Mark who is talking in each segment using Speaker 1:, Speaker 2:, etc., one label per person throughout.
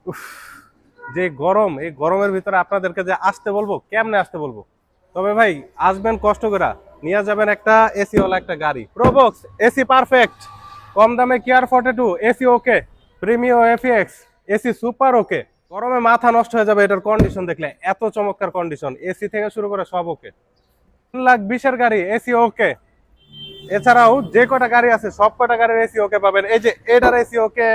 Speaker 1: উফ, যে গরম, এই গরমের ভিতরে আপনাদেরকে যে আসতে বলবো, কেমনে আসতে বলবো? তবে ভাই, আসবেন কষ্ট করে, নিয়ে যাবেন একটা এসি ওয়ালা একটা গাড়ি। প্রোবক্স এসি পারফেক্ট, কম দামে care 42, AC okay, Premio FX, AC super okay. গরমে মাথা নষ্ট হয়ে যাবে এটার কন্ডিশন দেখলে, এত চমৎকার কন্ডিশন, এসি থেকে শুরু করে সব ওকে। 3,20,000 গাড়ি, এসি ওকে। এছাড়াও যে কটা গাড়ি আছে সব কটা গাড়ির এসি ওকে পাবেন। এই যে এটার এসি ওকে,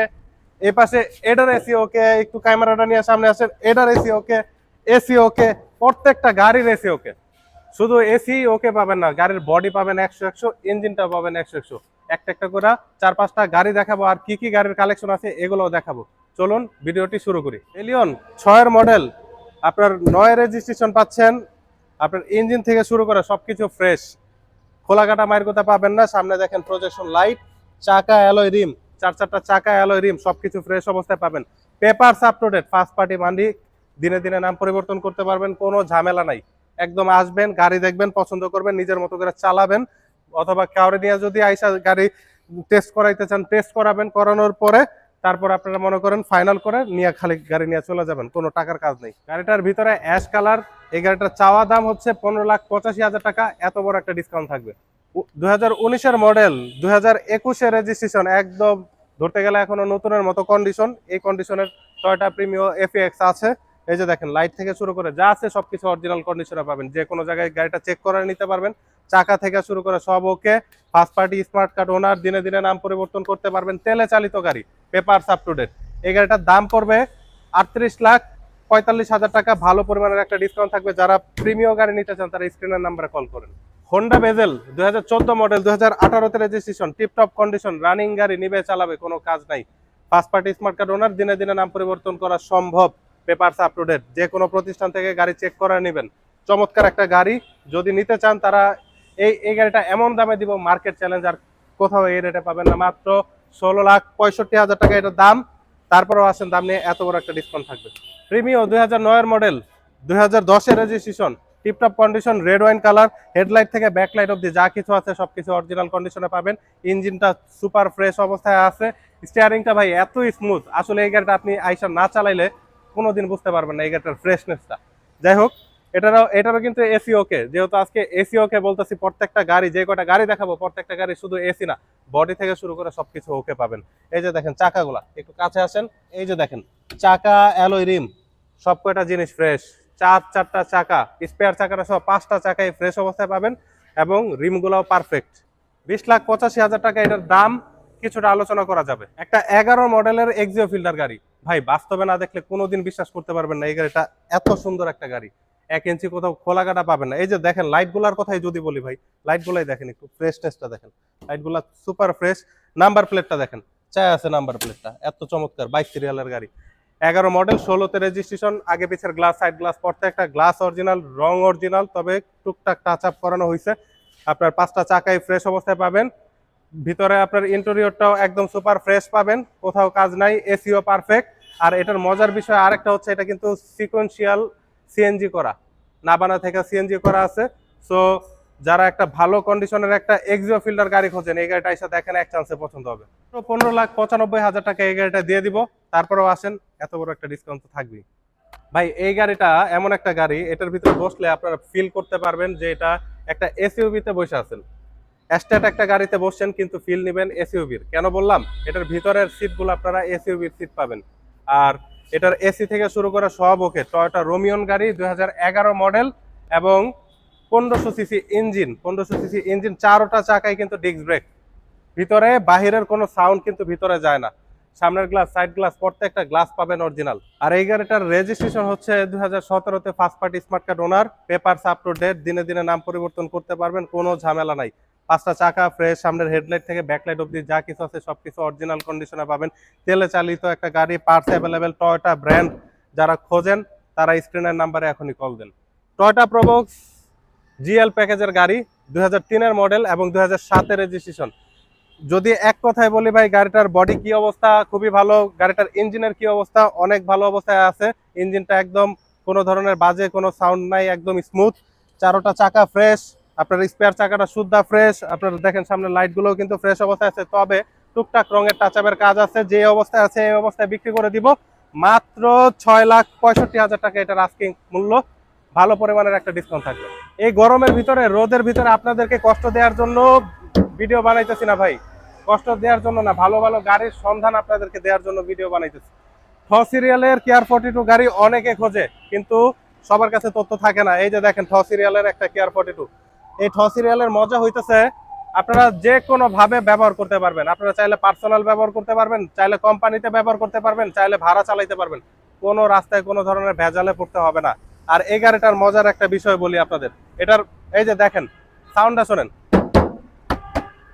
Speaker 1: এই পাশে এটার এসি ওকে, একটু ক্যামেরাটা নিয়ে সামনে আসেন, এটার এসি ওকে, এসি ওকে, প্রত্যেকটা গাড়ির এসি ওকে। শুধু এসি ওকে পাবেন না, গাড়ির বডি পাবেন 100-100, ইঞ্জিনটা পাবেন 100-100। একটা একটা করে 4-5টা গাড়ি দেখাবো, আর কি কি গাড়ির কালেকশন আছে এগুলোও দেখাবো। চলুন ভিডিওটি শুরু করি। এলিয়ন 6-এর মডেল, আপনার 9 রেজিস্ট্রেশন পাচ্ছেন। আপনার ইঞ্জিন থেকে শুরু করে সবকিছু ফ্রেশ, খোলা কাটা মায়ের কথা পাবেন না। সামনে দেখেন প্রজেকশন লাইট, চাকা অ্যালয় রিম, 4-4টা চাকা অ্যালয় রিম, সবকিছু ফ্রেশ অবস্থায় পাবেন। Papers up to date, first party মান্ডি, দিনে দিনে নাম পরিবর্তন করতে পারবেন, কোনো ঝামেলা নাই। একদম আসবেন, গাড়ি দেখবেন, পছন্দ করবেন, নিজের মতো করে চালাবেন, অথবা কাউরে নিয়ে যদি আইসা গাড়ি টেস্ট করাইতে চান টেস্ট করাবেন, করানোর পরে তারপর আপনারা মনে করেন ফাইনাল করে নিয়ে খালি গাড়ি নিয়ে চলে যাবেন, কোনো টাকার কাজ নেই। গাড়িটার ভিতরে অ্যাশ কালার, এই গাড়িটার চাওয়া দাম হচ্ছে 15,85,000 টাকা। এত বড় একটা ডিসকাউন্ট থাকবে। 2019-এর মডেল, 2021-এর রেজিস্ট্রেশন, একদম ধরতে গেলে এখনো নতুনের মতো কন্ডিশন। এই কন্ডিশনের টয়োটা প্রিমিও এফএক্স আছে। এই যে দেখেন, লাইট থেকে শুরু করে যা আছে সবকিছু অরিজিনাল কন্ডিশনে পাবেন। যে কোনো জায়গায় গাড়িটা চেক করে নিতে পারবেন, চাকা থেকে শুরু করে সব ওকে। First party smart card owner, দিনে দিনে নাম পরিবর্তন করতে পারবেন, তেলে চালিত গাড়ি, পেপারস আপ টু ডেট। এই গাড়িটার দাম পড়বে 38,45,000 টাকা। ভালো পরিমাণের একটা ডিসকাউন্ট থাকবে। যারা প্রিমিয়াম গাড়ি নিতে চান তারা স্ক্রিনের নাম্বারে কল করেন। হোন্ডা বেজেল 2014 মডেল, 2018-তে রেজিস্ট্রেশন, টিপটপ কন্ডিশন, রানিং গাড়ি, নিবে চালাবে, কোনো কাজ নাই। First party smart card owner, দিনে দিনে নাম পরিবর্তন করা সম্ভব, পেপারস আপ টু ডেট। যে কোনো প্রতিষ্ঠান থেকে গাড়ি চেক করে নেবেন। চমৎকার একটা গাড়ি, যদি নিতে চান তারা এই গাড়িটা এমন দামে দিব, মার্কেট চ্যালেঞ্জ আর কোথাও এই রেটে পাবেন না। মাত্র 16,65,000 টাকা এটার দাম। তারপরেও আসেন, দাম নিয়ে এত বড় একটা ডিসকাউন্ট থাকবে। প্রিমিও 2009-এর মডেল, 2010-এর registration, tiptop condition, red wine colour, headlight থেকে ব্যাকলাইট অব্দি যা কিছু আছে সবকিছু অরিজিনাল কন্ডিশনে পাবেন। ইঞ্জিনটা সুপার ফ্রেশ অবস্থায় আছে। স্টিয়ারিংটা ভাই এত স্মুথ, আসলে এই গাড়িটা আপনি আইসা না চালাইলে কোনোদিন বুঝতে পারবেন না এই গাড়িটার ফ্রেশনেসটা। যাই হোক, এটারও কিন্তু এসি ওকে। যেহেতু আজকে এসি ওকে বলতেছি, প্রত্যেকটা গাড়ি, যে কটা গাড়ি দেখাবো প্রত্যেকটা গাড়ি শুধু এসি না, বডি থেকে শুরু করে সবকিছু ওকে পাবেন। এই যে দেখেন চাকাগুলা, একটু কাছে আসেন, এই যে দেখেন চাকা অ্যালয় রিম, সব কয়টা জিনিস ফ্রেশ। 4-4টা চাকা, স্পেয়ার চাকাটা সহ 5টা চাকাই ফ্রেশ অবস্থায় পাবেন, এবং রিমগুলাও পারফেক্ট। 20,85,000 টাকা এটার দাম। কিছুটা আলোচনা করা যাবে। একটা 11 মডেলের এক্সিও ফিল্ডার গাড়ি, ভাই বাস্তবে না দেখলে কোনোদিন বিশ্বাস করতে পারবেন না এই গাড়িটা এত সুন্দর একটা গাড়ি। 1 ইঞ্চি কোথাও খোলা কাটা পাবেন না। এই যে দেখেন লাইটগুলার কথাই যদি বলি ভাই, লাইটগুলাই দেখেন, একটু ফ্রেশনেসটা দেখেন, লাইটগুলা সুপার ফ্রেশ। নাম্বার প্লেটটা দেখেন, চাই আছে নাম্বার প্লেটটা, এত চমৎকার। 22 সিরিয়ালের গাড়ি, 11 মডেল, 16-তে রেজিস্ট্রেশন। আগে পিছের গ্লাস, সাইড গ্লাস, প্রত্যেকটা গ্লাস অরিজিনাল, রং অরিজিনাল, তবে টুকটাক টাচ আপ করানো হয়েছে। আপনার 5টা চাকাই ফ্রেশ অবস্থায় পাবেন। ভিতরে আপনার ইন্টেরিয়রটাও একদম সুপার ফ্রেশ পাবেন, কোথাও কাজ নাই, এসিও পারফেক্ট। আর এটার মজার বিষয় আরেকটা হচ্ছে, এটা কিন্তু সিকোয়েন্সিয়াল সিএনজি করা, নাবানা থেকে সিএনজি করা আছে। সো যারা একটা ভালো কন্ডিশনের একটা এক্সিও ফিল্ডার গাড়ি খোঁজেন, এই গাড়িটা এসে দেখেন, এক চান্সে পছন্দ হবে। 15,95,000 টাকা এই গাড়িটা দিয়ে দিব। তারপরেও আসেন, এত বড় একটা ডিসকাউন্ট তো থাকবেই। ভাই এই গাড়িটা এমন একটা গাড়ি, এটার ভিতরে বসলে আপনারা ফিল করতে পারবেন যে এটা একটা এসইউভিতে বসে আছেন। স্ট্যাট একটা গাড়িতে বসছেন কিন্তু ফিল নেবেন এসইউভির। কেন বললাম? এটার ভিতরের সিটগুলো আপনারা এসইউভির সিট পাবেন। আর এটার এসি থেকে শুরু করে সব ওকে। টয়োটা রোমিয়ন গাড়ি, 2011 মডেল, এবং 1500 সিসি ইঞ্জিন, 1500 সিসি ইঞ্জিন, 4টা চাকায় কিন্তু ডিস্ক ব্রেক। ভিতরে বাহিরের কোনো সাউন্ড কিন্তু ভিতরে যায় না। সামনের গ্লাস, সাইড গ্লাস, প্রত্যেকটা গ্লাস পাবেন অরিজিনাল। আর এই গাড়িটার রেজিস্ট্রেশন হচ্ছে 2017-তে, first party smart card owner, papers up to date, দিনে দিনে নাম পরিবর্তন করতে পারবেন, কোনো ঝামেলা নাই। 5টা চাকা ফ্রেশ, সামনের হেডলাইট থেকে ব্যাকলাইট অব্দি যা কিছু আছে সবকিছু অরিজিনাল কন্ডিশনে পাবেন। তেলে চালিত একটা গাড়ি, পার্টস অ্যাভেলেবেল, টয়োটা ব্র্যান্ড। যারা খোঁজেন তারা স্ক্রিনের নাম্বারে এখনই কল দেন। টয়োটা প্রোবক্স জিএল প্যাকেজের গাড়ি, 2003-এর মডেল এবং 2007-এর রেজিস্ট্রেশন। যদি এক কথায় বলি ভাই, গাড়িটার বডি কি অবস্থা, খুবই ভালো। গাড়িটার ইঞ্জিনের কি অবস্থা, অনেক ভালো অবস্থায় আছে। ইঞ্জিনটা একদম কোনো ধরনের বাজে কোনো সাউন্ড নাই, একদম স্মুথ। 4টা চাকা ফ্রেশ, আপনার স্পেয়ার চাকাটা শুদ্ধা ফ্রেশ। আপনারা দেখেন সামনে লাইটগুলোও কিন্তু ফ্রেশ অবস্থায় আছে। তবে টুকটাক রঙের টাচ আপের কাজ আছে, যে অবস্থায় আছে এই অবস্থায় বিক্রি করে দিব। মাত্র 6,65,000 টাকা এটার আস্কিং মূল্য। ভালো পরিমাণের একটা ডিসকাউন্ট থাকবে। এই গরমের ভিতরে, রোদের ভিতরে আপনাদেরকে কষ্ট দেওয়ার জন্য ভিডিও বানাইতেছি না ভাই, কষ্ট দেওয়ার জন্য না, ভালো ভালো গাড়ির সন্ধান আপনাদেরকে দেওয়ার জন্য ভিডিও বানাইতেছি। ঠ সিরিয়ালের কেয়ার 42 গাড়ি অনেকে খোঁজে, কিন্তু সবার কাছে তথ্য থাকে না। এই যে দেখেন ঠ সিরিয়ালের একটা কেয়ার 42। এই ঠ সিরিয়ালের মজা হইতেছে আপনারা যে কোনো ভাবে ব্যবহার করতে পারবেন। আপনারা চাইলে পার্সোনাল ব্যবহার করতে পারবেন, চাইলে কোম্পানিতে ব্যবহার করতে পারবেন, চাইলে ভাড়া চালাইতে পারবেন। কোনো রাস্তায় কোনো ধরনের ভেজালে পড়তে হবে না। আর এই গাড়িটার মজার একটা বিষয় বলি আপনাদের, এটার এই যে দেখেন সাউন্ডটা শোনেন,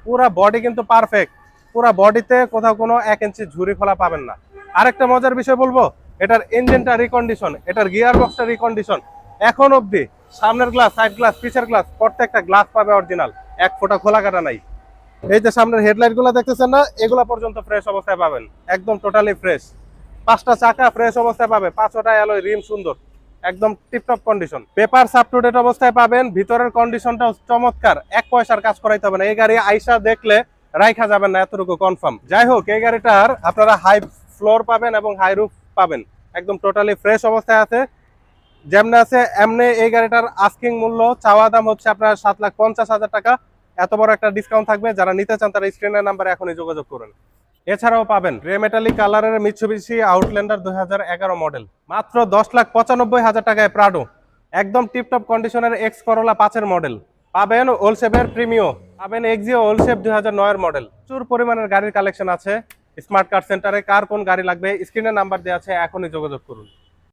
Speaker 1: পুরা বডি কিন্তু পারফেক্ট, পুরা বডিতে কোথাও কোনো 1 ইঞ্চি ঝুরি খোলা পাবেন না। আরেকটা মজার বিষয় বলবো, এটার ইঞ্জিনটা রিকন্ডিশন, এটার গিয়ার বক্সটা রিকন্ডিশন। এখন অবধি সামনের গ্লাস, সাইড গ্লাস, পিছের গ্লাস, প্রত্যেকটা গ্লাস পাবে অরিজিনাল, এক ফোঁটা খোলা কাটা নাই। এই যে সামনের হেডলাইট গুলো দেখতেছেন না, এগুলা পর্যন্ত ফ্রেশ অবস্থায় পাবেন, একদম টোটালি ফ্রেশ। 5টা চাকা ফ্রেশ অবস্থায় পাবে, 5টা অ্যালয় রিম সুন্দর, একদম tiptop condition. Paper up to date অবস্থায় পাবেন, ভিতরের কন্ডিশনটাও চমৎকার, 1 পয়সার কাজ করাইতে হবে না। এই গাড়ি আইসা দেখলে রাইখা যাবেন না, এতটুকু কনফার্ম। যাই হোক, এই গাড়িটার আপনারা হাই ফ্লোর পাবেন এবং হাই রুফ পাবেন, একদম টোটালি ফ্রেশ অবস্থায় আছে। যেমনে আছে এমনি এই গাড়িটার আস্কিং মূল্য চাওয়া দাম হচ্ছে আপনার 7,50,000 টাকা। এত বড় একটা ডিসকাউন্ট থাকবে, যারা নিতে চান তারা স্ক্রিনের নাম্বারে এখনই যোগাযোগ করুন। এছাড়াও পাবেন গ্রে মেটালিক কালারের মিৎসুবিশি আউটল্যান্ডার 2011 মডেল, মাত্র 10,95,000 টাকায় প্রাডো, একদম টিপটপ কন্ডিশনের এক্স করোলা 5-এর মডেল পাবেন। ওলসেপের প্রিমিও পাবেন, এক্সিও ওলসেপ 2009-এর মডেল। প্রচুর পরিমাণের গাড়ির কালেকশন আছে স্মার্ট কার সেন্টারে। কার কোন গাড়ি লাগবে স্ক্রিনে নাম্বার দেওয়া আছে, এখনই যোগাযোগ করুন।